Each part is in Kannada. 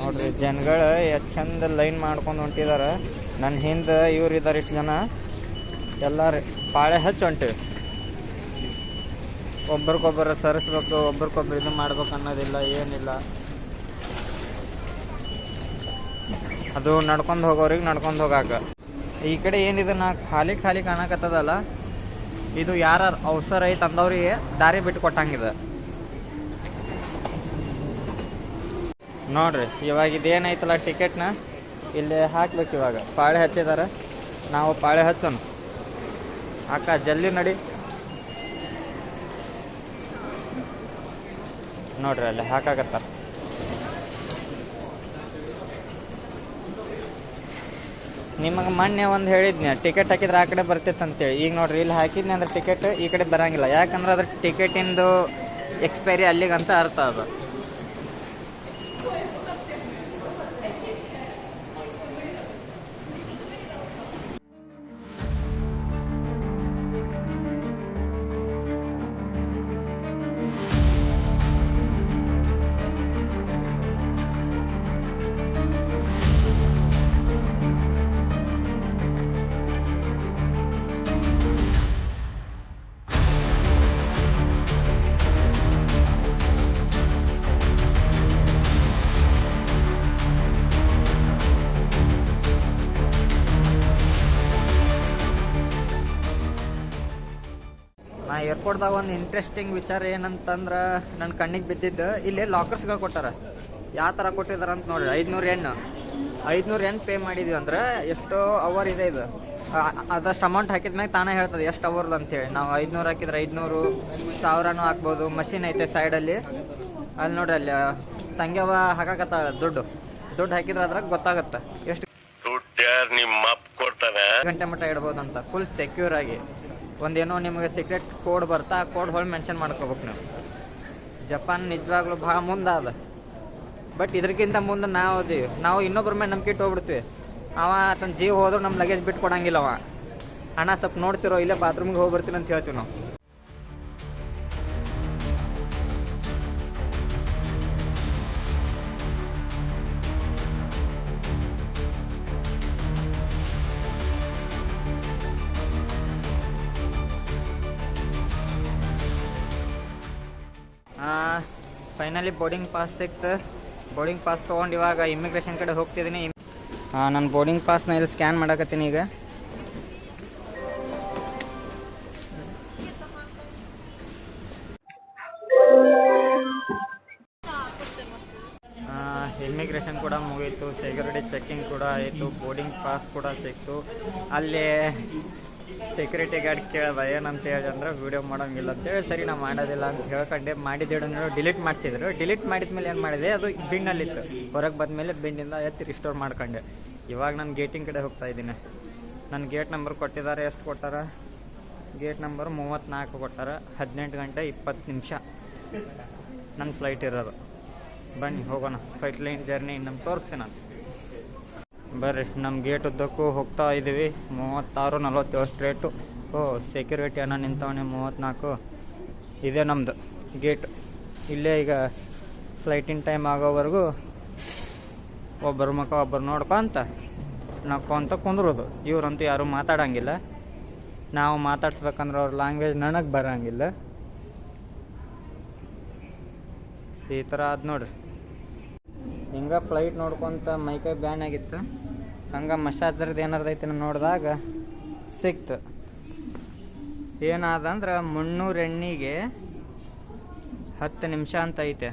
ನೋಡ್ರಿ ಜನಗಳು ಎಷ್ಟು ಚಂದ ಲೈನ್ ಮಾಡ್ಕೊಂಡು ಹೊಂಟಿದಾರೆ. ನನ್ನ ಹಿಂದೆ ಇವ್ರು ಇದ್ದಾರೆ ಇಷ್ಟು ಜನ. ಎಲ್ಲರೂ ಪಾಳೆ ಹಚ್ಚಿ ಹೊಂಟಿವಿ. ಒಬ್ರಿಗೊಬ್ಬರು ಸರಿಸ್ಬೇಕು, ಒಬ್ರಿಗೊಬ್ರು ಇದು ಮಾಡ್ಬೇಕು ಅನ್ನೋದಿಲ್ಲ, ಏನಿಲ್ಲ. ಅದು ನಡ್ಕೊಂಡು ಹೋಗೋರಿಗೆ ನಡ್ಕೊಂಡು ಹೋಗಾಕ. ಈ ಕಡೆ ಏನಿದೆ ನಾ ಖಾಲಿ ಖಾಲಿ ಕಾಣಕತ್ತದಲ್ಲ, ಇದು ಯಾರ ಅವಸರ ಐತೆ ಅಂದವ್ರಿಗೆ ದಾರಿ ಬಿಟ್ಟು ಕೊಟ್ಟಂಗಿದೆ ನೋಡ್ರಿ. ಇವಾಗ ಇದೇನೈತಲ್ಲ ಟಿಕೆಟ್ನ ಇಲ್ಲಿ ಹಾಕ್ಬೇಕು. ಇವಾಗ ಪಾಳೆ ಹಚ್ಚಿದ್ದಾರೆ, ನಾವು ಪಾಳೆ ಹಚ್ಚೋಣ. ಅಕ್ಕ ಜಲ್ದಿ ನಡಿ. ನೋಡ್ರಿ ಅಲ್ಲಿ ಹಾಕಾಕತ್ತಾರ. ನಿಮಗೆ ಮೊನ್ನೆ ಒಂದು ಹೇಳಿದ್ನಿ, ಟಿಕೆಟ್ ಹಾಕಿದ್ರೆ ಆ ಕಡೆ ಬರ್ತಿತ್ತು ಅಂತೇಳಿ. ಈಗ ನೋಡ್ರಿ ಇಲ್ಲಿ ಹಾಕಿದ್ನಿ ಅಂದ್ರೆ ಟಿಕೆಟ್ ಈ ಕಡೆ ಬರಂಗಿಲ್ಲ. ಯಾಕಂದ್ರೆ ಅದ್ರ ಟಿಕೆಟಿಂದು ಎಕ್ಸ್ಪೈರಿ ಅಲ್ಲಿಗಂತ ಅರ್ಥ ಅದು. ನಾ ಏರ್ಪೋರ್ಟ್ದಾಗ ಒಂದು ಇಂಟ್ರೆಸ್ಟಿಂಗ್ ವಿಚಾರ ಏನಂತಂದ್ರೆ ನನ್ನ ಕಣ್ಣಿಗೆ ಬಿದ್ದಿದ್ದು, ಇಲ್ಲಿ ಲಾಕರ್ಸ್ಗಳು ಕೊಟ್ಟಾರ. ಯಾವ ಥರ ಕೊಟ್ಟಿದ್ದಾರೆ ಅಂತ ನೋಡ್ರಿ. 500 ಎನ್ ಪೇ ಮಾಡಿದ್ವಿ ಅಂದ್ರೆ ಎಷ್ಟೋ ಅವರ್ ಇದೆ ಇದು. ಅದಷ್ಟು ಅಮೌಂಟ್ ಹಾಕಿದ್ಮ್ಯಾಗ ತಾನೇ ಹೇಳ್ತದೆ ಎಷ್ಟು ಅವರ್ದು ಅಂತೇಳಿ. ನಾವು 500 ಹಾಕಿದ್ರೆ 500, 1000 ಹಾಕ್ಬೋದು. ಮಷಿನ್ ಐತೆ ಸೈಡಲ್ಲಿ, ಅಲ್ಲಿ ನೋಡ್ರಿ. ಅಲ್ಲಿ ತಂಗ್ಯವ ಹಾಕಾಕತ್ತ ದುಡ್ಡು ಹಾಕಿದ್ರೆ ಅದ್ರಾಗ ಗೊತ್ತಾಗತ್ತೆ ಎಷ್ಟು ಗಂಟೆ ಮಟ್ಟ ಇಡ್ಬೋದು ಅಂತ. ಫುಲ್ ಸೆಕ್ಯೂರ್ ಆಗಿ ಒಂದೇನೋ ನಿಮಗೆ ಸೀಕ್ರೆಟ್ ಕೋಡ್ ಬರ್ತಾ, ಆ ಕೋಡ್ ಹೊಳ್ ಮೆನ್ಷನ್ ಮಾಡ್ಕೋಬೇಕು ನೀವು. ಜಪಾನ್ ನಿಜವಾಗ್ಲೂ ಭಾಳ ಮುಂದೆ ಅದ. ಬಟ್ ಇದಕ್ಕಿಂತ ಮುಂದೆ ನಾವು ಇನ್ನೊಬ್ಬರ ಮೇಲೆ ನಂಬಿಕೆ ಇಟ್ಟೋಗ್ಬಿಡ್ತೀವಿ. ಅವ ತನ್ನ ಜೀವ ಹೋದ್ರು ನಮ್ಮ ಲಗೇಜ್ ಬಿಟ್ಟು ಕೊಡಂಗಿಲ್ಲ. ಅವ ಅಣ್ಣ ಸ್ವಲ್ಪ ನೋಡ್ತಿರೋ, ಇಲ್ಲೇ ಬಾತ್ರೂಮ್ಗೆ ಹೋಗಿ ಬರ್ತೀನಿ ಅಂತ ಹೇಳ್ತೀವಿ ನಾವು. ಫೈನಲಿ ಬೋರ್ಡಿಂಗ್ ಪಾಸ್ ಸಿಕ್ತು. ಬೋರ್ಡಿಂಗ್ ಪಾಸ್ ತೊಗೊಂಡು ಇವಾಗ ಇಮಿಗ್ರೇಷನ್ ಕಡೆ ಹೋಗ್ತಿದ್ದೀನಿ. ನಾನು ಬೋರ್ಡಿಂಗ್ ಪಾಸ್ನ ಇಲ್ಲಿ ಸ್ಕ್ಯಾನ್ ಮಾಡಕತ್ತೀನಿ ಈಗ. ಇಮಿಗ್ರೇಷನ್ ಕೂಡ ಮುಗೀತು, ಸೆಕ್ಯೂರಿಟಿ ಚೆಕಿಂಗ್ ಕೂಡ ಆಯಿತು, ಬೋರ್ಡಿಂಗ್ ಪಾಸ್ ಕೂಡ ಸಿಕ್ತು. ಅಲ್ಲಿ ಸೆಕ್ಯೂರಿಟಿ ಗಾರ್ಡ್ ಕೇಳ್ದ ಏನಂತ ಹೇಳಿ ಅಂದ್ರೆ ವೀಡಿಯೋ ಮಾಡೋಂಗಿಲ್ಲ ಅಂತೇಳಿ. ಸರಿ ನಾವು ಮಾಡೋದಿಲ್ಲ ಅಂತ ಹೇಳ್ಕೊಂಡೆ. ಮಾಡಿದ್ದೇಳು ಡಿಲೀಟ್ ಮಾಡಿಸಿದ್ರು. ಡಿಲೀಟ್ ಮಾಡಿದ್ಮೇಲೆ ಏನು ಮಾಡಿದೆ, ಅದು ಬಿನ್ನಲ್ಲಿತ್ತು. ಹೊರಗೆ ಬಂದಮೇಲೆ ಬಿನ್ನಿಂದ ಎತ್ತಿ ರಿಸ್ಟೋರ್ ಮಾಡ್ಕೊಂಡೆ. ಇವಾಗ ನಾನು ಗೇಟಿಂಗ್ ಕಡೆ ಹೋಗ್ತಾ ಇದ್ದೀನಿ. ನನ್ನ ಗೇಟ್ ನಂಬರ್ ಕೊಟ್ಟಿದ್ದಾರೆ. ಎಷ್ಟು ಕೊಟ್ಟಾರ? ಗೇಟ್ ನಂಬರ್ 34 ಕೊಟ್ಟಾರ. 18 ಗಂಟೆ 20 ನಿಮಿಷ ನನ್ನ ಫ್ಲೈಟ್ ಇರೋದು. ಬನ್ನಿ ಹೋಗೋಣ. ಫ್ಲೈಟ್ ಲೈನ್ ಜರ್ನಿ ನಮ್ಮ ತೋರಿಸ್ತೀನಿ ನಾನು. ಬರ್ರಿ, ನಮ್ಮ ಗೇಟ್ ಉದ್ದಕ್ಕೂ ಹೋಗ್ತಾ ಇದ್ದೀವಿ. 36, 47 ಸ್ಟ್ರೇಟು. ಸೆಕ್ಯೂರಿಟಿ ಅನ್ನ ನಿಂತವನೇ 34. ಇದೇ ನಮ್ಮದು ಗೇಟ್. ಇಲ್ಲೇ ಈಗ ಫ್ಲೈಟಿನ ಟೈಮ್ ಆಗೋವರೆಗೂ ಒಬ್ಬರ ಮುಖ ಒಬ್ಬರು ನೋಡ್ಕೊಂತ ನಕ್ಕೊಂತ ಕುಂದ್ರೋದು. ಇವ್ರಂತೂ ಯಾರೂ ಮಾತಾಡೋಂಗಿಲ್ಲ. ನಾವು ಮಾತಾಡ್ಸ್ಬೇಕಂದ್ರೆ ಅವ್ರ ಲ್ಯಾಂಗ್ವೇಜ್ ನನಗೆ ಬರೋಂಗಿಲ್ಲ. ಈ ಥರ ಅದು ನೋಡ್ರಿ. ಹಿಂಗೆ ಫ್ಲೈಟ್ ನೋಡ್ಕೊತ ಮೈಕೈ ಬ್ಯಾನ್ ಆಗಿತ್ತು. ಹಂಗೆ ಮಸಾಜ್ರದ್ದು ಏನಾರ್ದೈತೆ ನೋಡಿದಾಗ ಸಿಕ್ತು. ಏನಾದಂದ್ರೆ 300 ಎಣ್ಣಿಗೆ 10 ನಿಮಿಷ ಅಂತ ಐತೆ.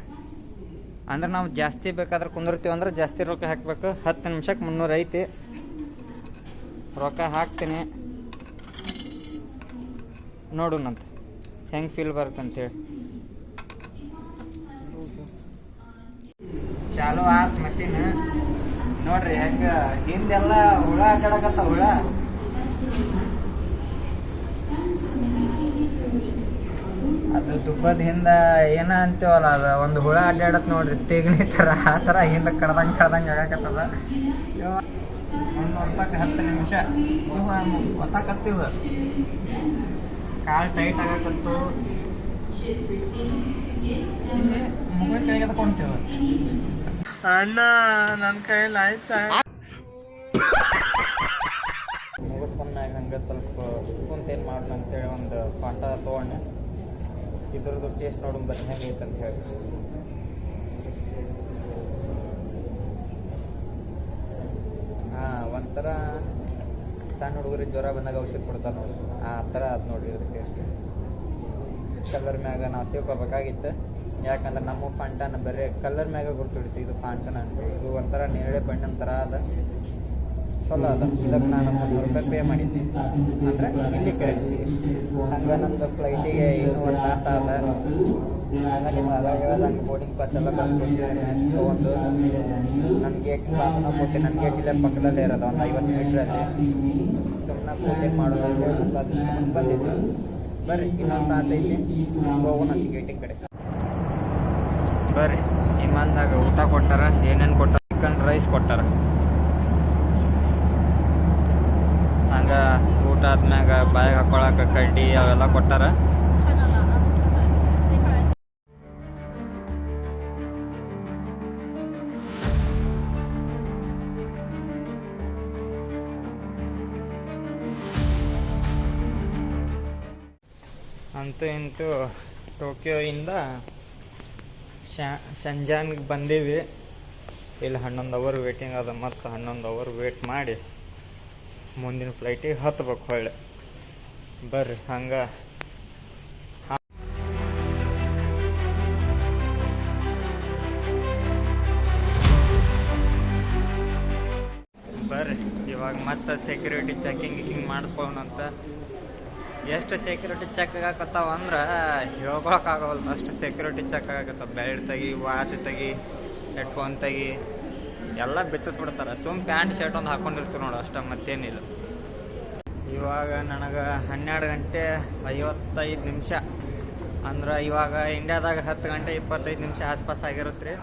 ಅಂದ್ರೆ ನಾವು ಜಾಸ್ತಿ ಬೇಕಾದ್ರೆ ಕುಂದಿರ್ತೀವಿ ಅಂದ್ರೆ ಜಾಸ್ತಿ ರೊಕ್ಕ ಹಾಕಬೇಕು. 10 ನಿಮಿಷಕ್ಕೆ 300 ಐತಿ. ರೊಕ್ಕ ಹಾಕ್ತೀನಿ, ನೋಡೋಣಂತ ಹೆಂಗೆ ಫೀಲ್ ಬರುತ್ತಂತೇಳಿ. ಚಾಲು ಆತ್ ಮಷೀನ್. ನೋಡ್ರಿ ಹೆಂಗ ಹಿಂದೆಲ್ಲ ಹುಳ ಅಡ್ಡಾಡಕತ್ತ. ಹುಳ ಅದು ದುಬ್ಬದ ಹಿಂದ ಏನ ಅಂತೀವಲ್ಲ, ಅದ ಒಂದು ಹುಳ ಅಡ್ಡಾಡತ್ ನೋಡ್ರಿ, ತೆಗಣಿ ಥರ. ಆ ಥರ ಹಿಂದೆ ಕಡ್ದಂಗೆ ಆಗಾಕತ್ತದ. 300 ರೂಪಾಯಿಗೆ 10 ನಿಮಿಷ ಗೊತ್ತಾಕತ್ತಿದ. ಕಾಲು ಟೈಟ್ ಆಗಾಕತ್ತು. ಇಲ್ಲಿ ಮುಗುಳು ಕೆಳಗೆ ತಗೊಂತೀವ. ಅಣ್ಣ ನನ್ನ ಕೈಯಲ್ಲಿ ಆಯ್ತಾ ಮುಗಿಸ್ಕೊಂಡ್ಮ್ಯಾಗ ಹಂಗೆ ಸ್ವಲ್ಪ ಕುಂತೇನು ಮಾಡೋದು ಅಂತೇಳಿ ಒಂದು ಪಾಠ ತೊಗೊಂಡೆ. ಇದ್ರದ್ದು ಟೇಸ್ಟ್ ನೋಡೋಣ ಬರ್ರಿ ಹೆಂಗೈತೆ ಅಂತ ಹೇಳಿ. ಒಂಥರ ಸಣ್ಣ ಹುಡುಗರಿಗೆ ಜ್ವರ ಬಂದಾಗ ಔಷಧ ಕೊಡ್ತಾರೆ ನೋಡಿ, ಆ ಥರ ಅದು ನೋಡ್ರಿ ಇದ್ರ ಟೇಸ್ಟ್. ಕಲರ್ ಮ್ಯಾಗ ನಾವು ತಿಳ್ಕೊಬೇಕಾಗಿತ್ತು, ಯಾಕಂದ್ರೆ ನಮ್ಮ ಫಾಂಟನ ಬರೀ ಕಲರ್ ಮ್ಯಾಗ ಗುರ್ತಿಡ್ತೀವಿ. ಇದು ಫಾಂಟನ ಅಂತ ಇದು ಒಂಥರ ನೇರಳೆ ಬಣ್ಣನ ಥರ ಅದ, ಚಲೋ ಅದ. ಇದಕ್ಕೆ ನಾನು ₹100 ಪೇ ಮಾಡಿದ್ದೆ, ಅಂದರೆ ಇಲ್ಲಿ ಕರೆನ್ಸಿ. ಹಂಗೆ ನಂದು ಫ್ಲೈಟಿಗೆ ಇನ್ನೂ 1 ತಾಸು ಅದ. ಹಂಗೆ ನಿಮ್ಮ ಹೇಳ್ದಂಗೆ ಬೋರ್ಡಿಂಗ್ ಪಾಸ್ ಎಲ್ಲ ತೊಗೊಂಡು ನನ್ನ ಗೇಟಿನ ಬಾತನ ಕೂತಿ, ನನ್ನ ಗೇಟ್ ಇಲ್ಲೇ ಪಕ್ಕದಲ್ಲೇ ಇರೋದು, ಒಂದು 50 ಮೀಟ್ರಲ್ಲಿ. ಸುಮ್ಮನೆ ಕೂತಿ ಮಾಡೋದು ಬಂದಿದ್ದು. ಬರ್ರಿ ಇನ್ನೊಂದು ತಾಸು ಐತಿ, ಹೋಗೋಣ ಗೇಟಿನ ಕಡೆ. ಬರ್ರಿ ವಿಮಾನದಾಗ ಊಟ ಕೊಟ್ಟಾರ. ಏನೇನು ಕೊಟ್ಟಾರ? ಚಿಕನ್ ರೈಸ್ ಕೊಟ್ಟಾರ. ಹಂಗೆ ಊಟ ಆದ್ಮ್ಯಾಗ ಬಾಯಿಗೆ ಹಾಕೊಳಕ್ಕೆ ಕಡ್ಡಿ ಅವೆಲ್ಲ ಕೊಟ್ಟಾರ. ಅಂತೂ ಇಂತೂ ಟೋಕಿಯೋಯಿಂದ ಶಂಜಾನ್ಗೆ ಬಂದೀವಿ. ಇಲ್ಲಿ 11 ಅವರ್ ವೇಟಿಂಗ್ ಅದ. ಮತ್ತು 11 ಅವರ್ ವೇಟ್ ಮಾಡಿ ಮುಂದಿನ ಫ್ಲೈಟಿಗೆ ಹತ್ಬೇಕು ಹೊಳ್ಳೆ. ಬರ್ರಿ ಹಂಗೆ ಬರ್ರಿ ಇವಾಗ ಮತ್ತೆ ಸೆಕ್ಯೂರಿಟಿ ಚೆಕಿಂಗ್ ಮಾಡಿಸ್ಕೊಳ್ಳೋಣಂತ. ಎಷ್ಟು ಸೆಕ್ಯೂರಿಟಿ ಚೆಕ್ ಆಗಕತ್ತಾವ ಅಂದ್ರೆ ಹೇಳ್ಕೊಳಕ್ಕಾಗವಲ್ದು, ಅಷ್ಟು ಸೆಕ್ಯೂರಿಟಿ ಚೆಕ್ ಆಗಕತ್ತಾವ. ಬೆಲ್ಟ್ ತೆಗಿ, ವಾಚ್ ತೆಗಿ, ಹೆಡ್ಫೋನ್ ತೆಗಿ ಎಲ್ಲ ಬಿಚ್ಚಿಸ್ಬಿಡ್ತಾರೆ. ಪ್ಯಾಂಟ್ ಶರ್ಟ್ ಒಂದು ಹಾಕ್ಕೊಂಡಿರ್ತೀವಿ ನೋಡು, ಅಷ್ಟೇ, ಮತ್ತೇನಿಲ್ಲ. ಇವಾಗ ನನಗೆ 12 ಗಂಟೆ 55 ನಿಮಿಷ ಅಂದ್ರೆ ಇವಾಗ ಇಂಡಿಯಾದಾಗ 10 ಗಂಟೆ 25 ನಿಮಿಷ ಆಸ್ಪಾಸ್ ಆಗಿರುತ್ತೆ ರೀ.